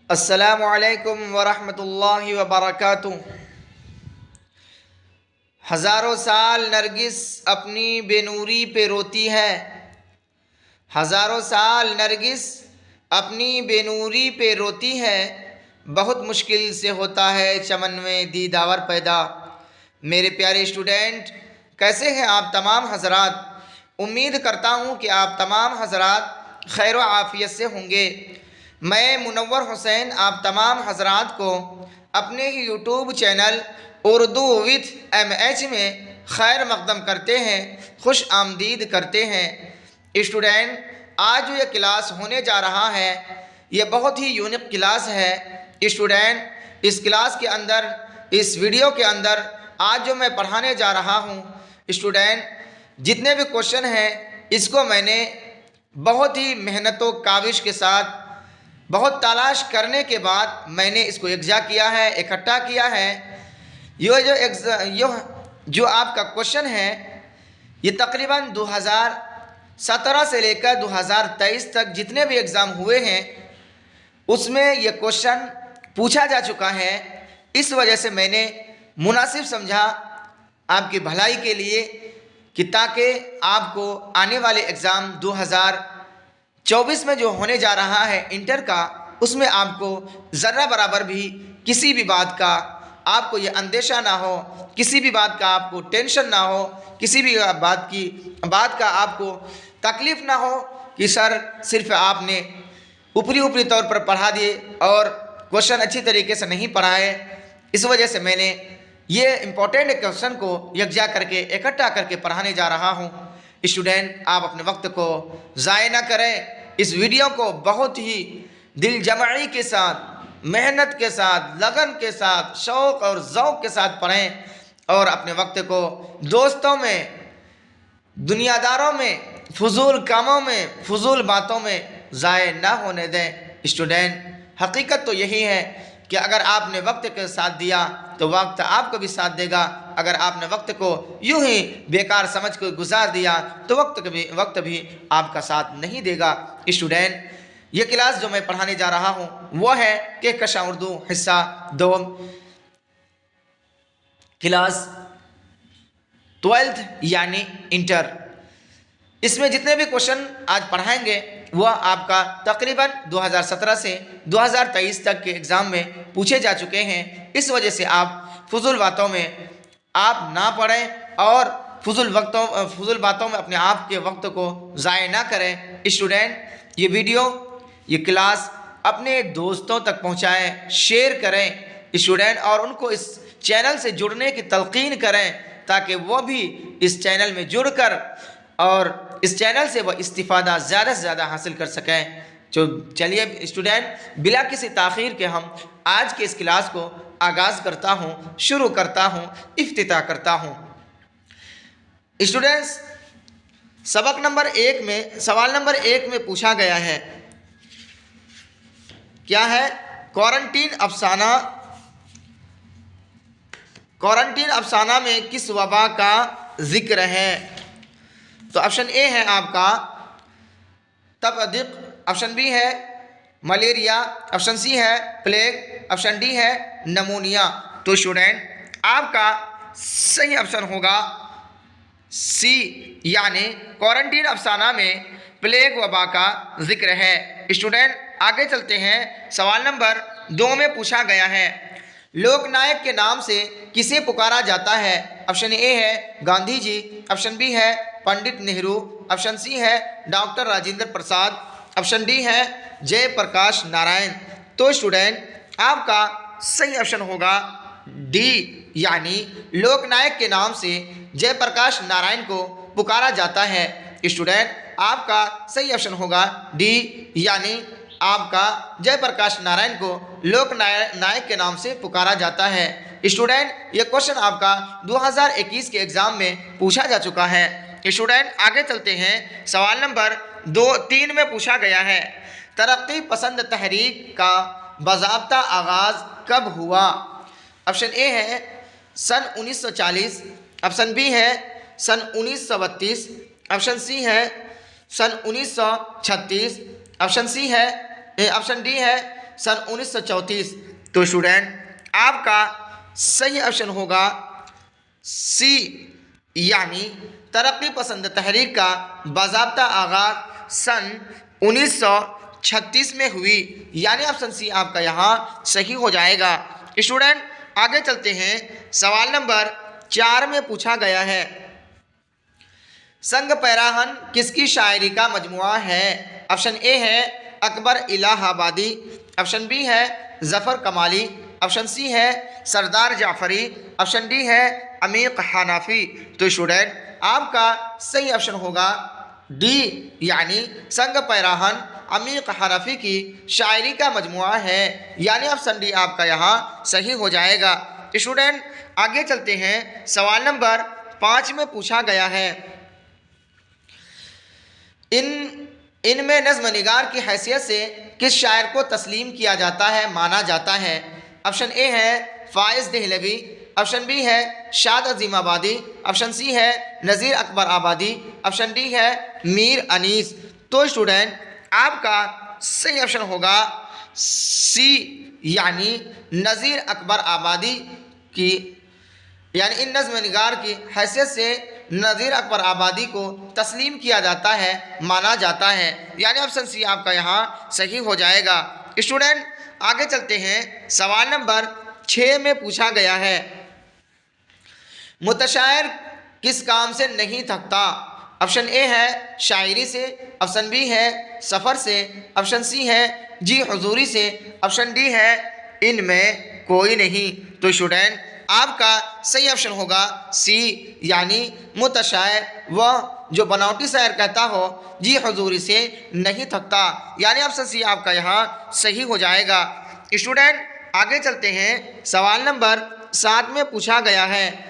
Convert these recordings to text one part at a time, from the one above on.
अस्सलामुअलैकुम वरहमतुल्लाहि वबरकातुह। हज़ारों साल नरगिस अपनी बेनूरी पे रोती है। हज़ारों साल नरगिस अपनी बेनूरी पे रोती है। बहुत मुश्किल से होता है चमन में दीदावर पैदा। मेरे प्यारे स्टूडेंट, कैसे हैं आप तमाम हजरात? उम्मीद करता हूँ कि आप तमाम हजरात खैर व आफ़ियत से होंगे। मैं मुनव्वर हुसैन आप तमाम हजरात को अपने ही YouTube channel Urdu with MH में खैर मकदम करते हैं, खुश आमदीद करते हैं। स्टूडेंट, आज जो ये क्लास होने जा रहा है ये बहुत ही यूनिक क्लास है। स्टूडेंट, इस क्लास के अंदर, इस वीडियो के अंदर आज जो मैं पढ़ाने जा रहा हूँ, स्टूडेंट, जितने भी क्वेश्चन हैं इसको मैंने बहुत ही मेहनत व काविश के साथ, बहुत तलाश करने के बाद मैंने इसको यकजा किया है, इकट्ठा किया है। जो आपका क्वेश्चन है ये तकरीबन 2017 से लेकर 2023 तक जितने भी एग्ज़ाम हुए हैं उसमें ये क्वेश्चन पूछा जा चुका है। इस वजह से मैंने मुनासिब समझा आपकी भलाई के लिए कि ताकि आपको आने वाले एग्ज़ाम 2024 में जो होने जा रहा है इंटर का, उसमें आपको ज़र्रा बराबर भी किसी भी बात का आपको ये अंदेशा ना हो, किसी भी बात का आपको टेंशन ना हो, किसी भी बात का आपको तकलीफ़ ना हो कि सर सिर्फ आपने ऊपरी तौर पर पढ़ा दिए और क्वेश्चन अच्छी तरीके से नहीं पढ़ाए। इस वजह से मैंने ये इम्पोर्टेंट क्वेश्चन को यकजा करके, इकट्ठा करके पढ़ाने जा रहा हूँ। स्टूडेंट, आप अपने वक्त को ज़ाय ना करें। इस वीडियो को बहुत ही दिल जमाई के साथ, मेहनत के साथ, लगन के साथ, शौक़ और ज़ौक़ के साथ पढ़ें और अपने वक्त को दोस्तों में, दुनियादारों में, फजूल कामों में, फजूल बातों में ज़ाय ना होने दें। स्टूडेंट, हकीकत तो यही है कि अगर आपने वक्त के साथ दिया तो वक्त आपको भी साथ देगा। अगर आपने वक्त को यूं ही बेकार समझ कर गुजार दिया तो वक्त भी आपका साथ नहीं देगा। स्टूडेंट, ये क्लास जो मैं पढ़ाने जा रहा हूँ वो है कहकशां उर्दू हिस्सा 2, क्लास 12th यानी इंटर। इसमें जितने भी क्वेश्चन आज पढ़ाएंगे वह आपका तकरीबन 2017 से 2023 तक के एग्ज़ाम में पूछे जा चुके हैं। इस वजह से आप फजूल बातों में आप ना पढ़ें और फजूल बातों में अपने आप के वक्त को ज़ाय ना करें। स्टूडेंट, ये वीडियो, ये क्लास अपने दोस्तों तक पहुँचाएँ, शेयर करें स्टूडेंट, और उनको इस चैनल से जुड़ने की तलकीन करें ताकि वो भी इस चैनल में जुड़कर और इस चैनल से वह इस्तिफ़ादा ज़्यादा से ज़्यादा हासिल कर सकें। तो चलिए स्टूडेंट, बिला किसी ताख़ीर के हम आज के इस क्लास को आगाज़ करता हूँ, शुरू करता हूँ, इफ्तिताह करता हूँ। स्टूडेंट्स, सबक नंबर 1 में, सवाल नंबर 1 में पूछा गया है, क्या है? क्वारंटीन अफसाना में किस वबा का जिक्र है? तो ऑप्शन ए है आपका तपदिक, ऑप्शन बी है मलेरिया, ऑप्शन सी है प्लेग, ऑप्शन डी है नमूनिया। तो स्टूडेंट, आपका सही ऑप्शन होगा सी, यानी क्वारंटीन अफसाना में प्लेग वबा का जिक्र है। स्टूडेंट, आगे चलते हैं। सवाल नंबर 2 में पूछा गया है, लोकनायक के नाम से किसे पुकारा जाता है? ऑप्शन ए है गांधी जी, ऑप्शन बी है पंडित नेहरू, ऑप्शन सी है doctor Rajendra Prasad, option D है जयप्रकाश नारायण। तो स्टूडेंट, आपका सही ऑप्शन होगा डी, यानी लोकनायक के नाम से जयप्रकाश नारायण को पुकारा जाता है। स्टूडेंट, आपका सही ऑप्शन होगा डी, यानी आपका जयप्रकाश नारायण को लोकनायक के नाम से पुकारा जाता है। स्टूडेंट, ये क्वेश्चन आपका 2021 के एग्ज़ाम में पूछा जा चुका है। स्टूडेंट, आगे चलते हैं। सवाल नंबर 3 में पूछा गया है, तरक्की पसंद तहरीक का बाज़ाब्ता आगाज़ कब हुआ? ऑप्शन ए है सन 1940, ऑप्शन बी है सन 1932, ऑप्शन सी है सन 1936, ऑप्शन डी है सन 1934। तो स्टूडेंट आपका सही ऑप्शन होगा सी, यानी तरक्की पसंद तहरीक का बाज़ाब्ता आगाज सन 1936 में हुई, यानी ऑप्शन सी आपका यहाँ सही हो जाएगा। स्टूडेंट आगे चलते हैं, सवाल नंबर 4 में पूछा गया है, संग पैराहन किसकी शायरी का मजमुआ है? ऑप्शन ए है अकबर इलाहाबादी, ऑप्शन बी है ज़फ़र कमाली, ऑप्शन सी है सरदार जाफरी, ऑप्शन डी है अमीक हनाफी। तो स्टूडेंट आपका सही ऑप्शन होगा डी, यानी संग पैराहन अमीक हनाफी की शायरी का मजमुआ है, यानी ऑप्शन डी आपका यहाँ सही हो जाएगा। स्टूडेंट आगे चलते हैं, सवाल नंबर 5 में पूछा गया है, इनमें नज़्म निगार की हैसियत से किस शायर को तस्लीम किया जाता है, माना जाता है? ऑप्शन ए है फ़ाइज़ दहलवी, ऑप्शन बी है शाद अज़ीम आबादी, ऑप्शन सी है नज़ीर अकबर आबादी, ऑप्शन डी है मीर अनीस। तो स्टूडेंट आपका सही ऑप्शन होगा सी, यानी नज़ीर अकबर आबादी की, यानी इन नज़्म निगार की हैसियत से नज़ीर अकबर आबादी को तस्लीम किया जाता है, माना जाता है, यानी ऑप्शन सी आपका यहाँ सही हो जाएगा। स्टूडेंट आगे चलते हैं, सवाल नंबर 6 में पूछा गया है, मुतशायर किस काम से नहीं थकता? ऑप्शन ए है शायरी से, ऑप्शन बी है सफ़र से, ऑप्शन सी है जी हुजूरी से, ऑप्शन डी है इनमें कोई नहीं। तो स्टूडेंट आपका सही ऑप्शन होगा सी, यानी मुतशायर वह जो बनावटी शायर कहता हो जी हुजूरी से नहीं थकता, यानी ऑप्शन सी आपका यहाँ सही हो जाएगा। स्टूडेंट आगे चलते हैं, सवाल नंबर 7 में पूछा गया है,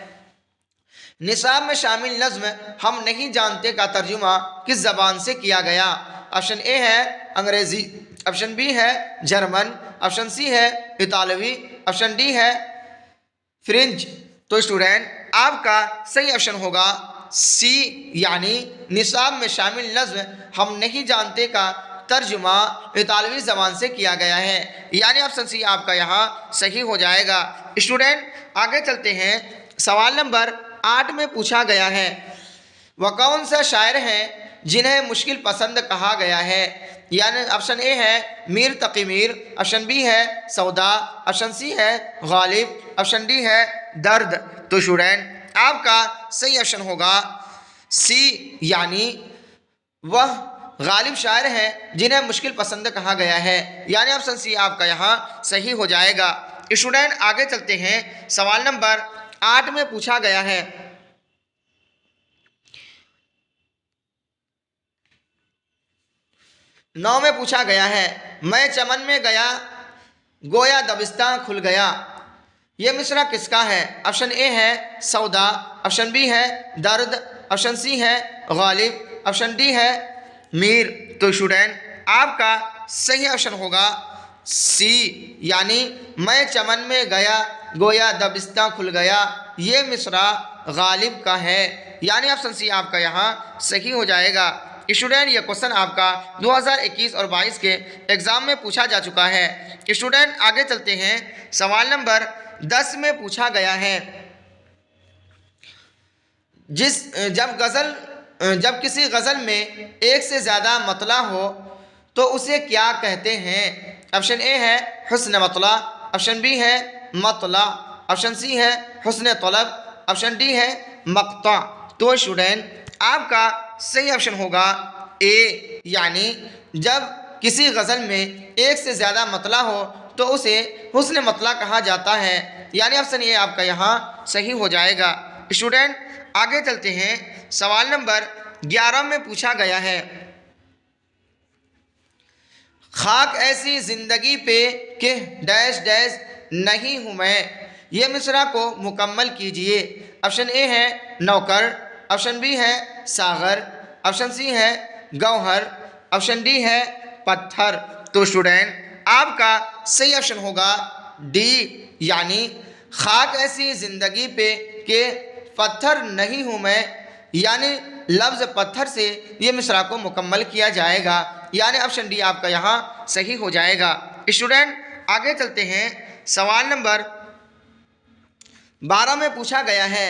निसाब में शामिल नज़्म हम नहीं जानते का तर्जुमा किस ज़बान से किया गया? ऑप्शन ए है अंग्रेज़ी, ऑप्शन बी है जर्मन, ऑप्शन सी है इतालवी, ऑप्शन डी है फ्रेंच। तो स्टूडेंट आपका सही ऑप्शन होगा सी, यानी निसाब में शामिल नज़्म हम नहीं जानते का तर्जुमा इतालवी ज़बान से किया गया है, यानी ऑप्शन सी आपका यहाँ सही हो जाएगा। स्टूडेंट आगे चलते हैं, सवाल नंबर 8 में पूछा गया है, वह कौन सा शायर है जिन्हें मुश्किल पसंद कहा गया है? यानी ऑप्शन ए है मीर तकी मीर, ऑप्शन बी है सौदा, ऑप्शन सी है गालिब, ऑप्शन डी है दर्द। तो स्टूडेंट आपका सही ऑप्शन होगा सी, यानी वह गालिब शायर हैं जिन्हें मुश्किल पसंद कहा गया है, यानी ऑप्शन सी आपका यहाँ सही हो जाएगा। स्टूडेंट आगे चलते हैं, सवाल नंबर 8 में पूछा गया है, नौ में पूछा गया है, मैं चमन में गया गोया दबिस्तां खुल गया, ये मिसरा किसका है? ऑप्शन ए है सौदा, ऑप्शन बी है दर्द, ऑप्शन सी है गालिब, ऑप्शन डी है मीर। तो स्टूडेंट आपका सही ऑप्शन होगा सी, यानी मैं चमन में गया गोया दबिस्तां खुल गया, ये मिसरा गालिब का है, यानी ऑप्शन सी आपका यहाँ सही हो जाएगा। स्टूडेंट ये क्वेश्चन आपका 2021 और 22 के एग्ज़ाम में पूछा जा चुका है। स्टूडेंट आगे चलते हैं, सवाल नंबर 10 में पूछा गया है, जब किसी गज़ल में एक से ज़्यादा मतला हो तो उसे क्या कहते हैं? ऑप्शन ए है हुस्न मतला, ऑप्शन बी है मतला, ऑप्शन सी है हुस्न तलब, ऑप्शन डी है मक्ता। तो स्टूडेंट आपका सही ऑप्शन होगा ए, यानी जब किसी गज़ल में एक से ज़्यादा मतला हो तो उसे हुस्न मतला कहा जाता है, यानी ऑप्शन ए आपका यहाँ सही हो जाएगा। स्टूडेंट आगे चलते हैं, सवाल नंबर 11 में पूछा गया है, खाक ऐसी ज़िंदगी पे कि डैश डैश नहीं हूँ मैं, ये मिसरा को मुकम्मल कीजिए। ऑप्शन ए है नौकर, ऑप्शन बी है सागर, ऑप्शन सी है गौहर, ऑप्शन डी है पत्थर। तो स्टूडेंट आपका सही ऑप्शन होगा डी, यानी खाक ऐसी ज़िंदगी पे के पत्थर नहीं हूँ मैं, यानी लफ्ज़ पत्थर से ये मिसरा को मुकम्मल किया जाएगा, यानी ऑप्शन डी आपका यहाँ सही हो जाएगा। स्टूडेंट आगे चलते हैं। सवाल नंबर 12 में पूछा गया है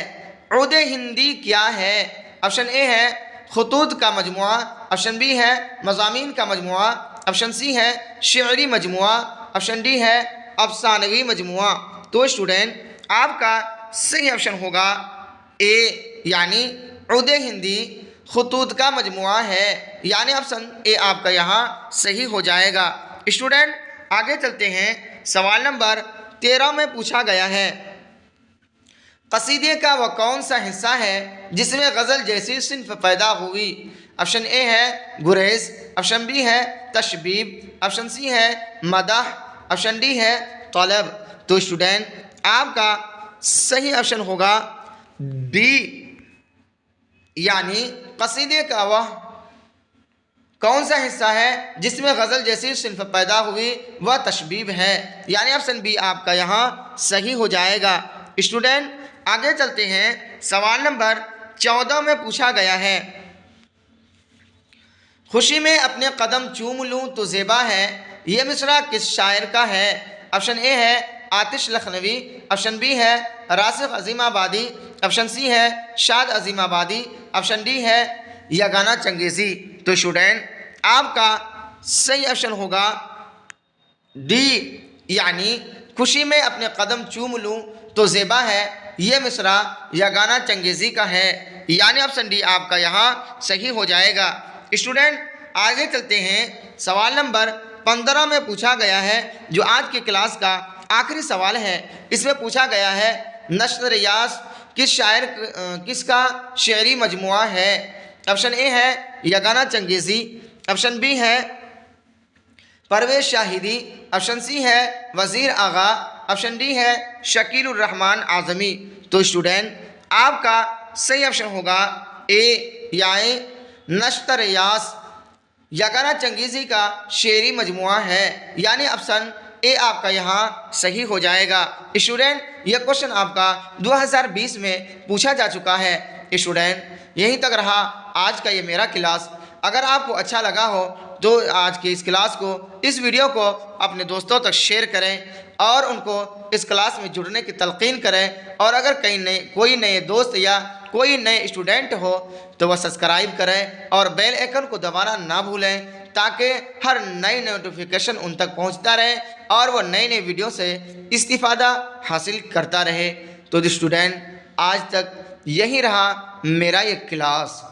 उर्दू हिंदी क्या है। ऑप्शन ए है खुतूत का मजमुआ, ऑप्शन बी है मज़ामीन का मजमुआ, ऑप्शन सी है शेरी मजमुआ, ऑप्शन डी है अफसानवी मजमुआ। तो स्टूडेंट आपका सही ऑप्शन होगा ए, यानी उर्दू हिंदी खुतूत का मजमुआ है, यानी ऑप्शन ए आपका यहाँ सही हो जाएगा। स्टूडेंट आगे चलते हैं। सवाल नंबर 13 में पूछा गया है कसीदे का वह कौन सा हिस्सा है जिसमें गज़ल जैसी सिन्फ पैदा हुई। ऑप्शन ए है गुरेज, ऑप्शन बी है तशबीब, ऑप्शन सी है मदह, ऑप्शन डी है तलब। तो स्टूडेंट आपका सही ऑप्शन होगा बी, यानी कसीदे का वह कौन सा हिस्सा है जिसमें गज़ल जैसी सिन्फ पैदा हुई वह तशबीब है, यानी ऑप्शन बी आपका यहाँ सही हो जाएगा। स्टूडेंट आगे चलते हैं। सवाल नंबर 14 में पूछा गया है खुशी में अपने कदम चूम लूँ तो ज़ेबा है, यह मिसरा किस शायर का है। ऑप्शन ए है आतिश लखनवी, ऑप्शन बी है रासिख अजीमाबादी, ऑप्शन सी है शाद अजीमाबादी, ऑप्शन डी है यगाना चंगेज़ी। तो स्टूडेंट आपका सही ऑप्शन होगा डी, यानी खुशी में अपने कदम चूम लूँ तो ज़ेबा है, यह मिसरा यगाना चंगेज़ी का है, यानी ऑप्शन डी आपका यहाँ सही हो जाएगा। स्टूडेंट आगे चलते हैं। सवाल नंबर 15 में पूछा गया है जो आज की क्लास का आखिरी सवाल है। इसमें पूछा गया है नश्र रियाज किसका शेरी मजमुआ है। ऑप्शन ए है यगाना चंगेज़ी, ऑप्शन बी है परवेज़ शाहिदी, ऑप्शन सी है वज़ीर आगा, ऑप्शन डी है शकीलुर रहमान आज़मी। तो स्टूडेंट आपका सही ऑप्शन होगा ए, यानी नश्र रियाज यगाना चंगेज़ी का शेरी मजमुआ है, यानी ऑप्शन ए आपका यहाँ सही हो जाएगा। स्टूडेंट यह क्वेश्चन आपका 2020 में पूछा जा चुका है। स्टूडेंट यहीं तक रहा आज का ये मेरा क्लास। अगर आपको अच्छा लगा हो तो आज की इस क्लास को, इस वीडियो को अपने दोस्तों तक शेयर करें और उनको इस क्लास में जुड़ने की तलकीन करें। और अगर कोई नए दोस्त या कोई नए स्टूडेंट हो तो वह सब्सक्राइब करें और बेल आइकन को दबाना ना भूलें, ताकि हर नई नोटिफिकेशन उन तक पहुंचता रहे और वह नए नए वीडियो से इस्तिफ़ादा हासिल करता रहे। तो स्टूडेंट आज तक यही रहा मेरा ये क्लास।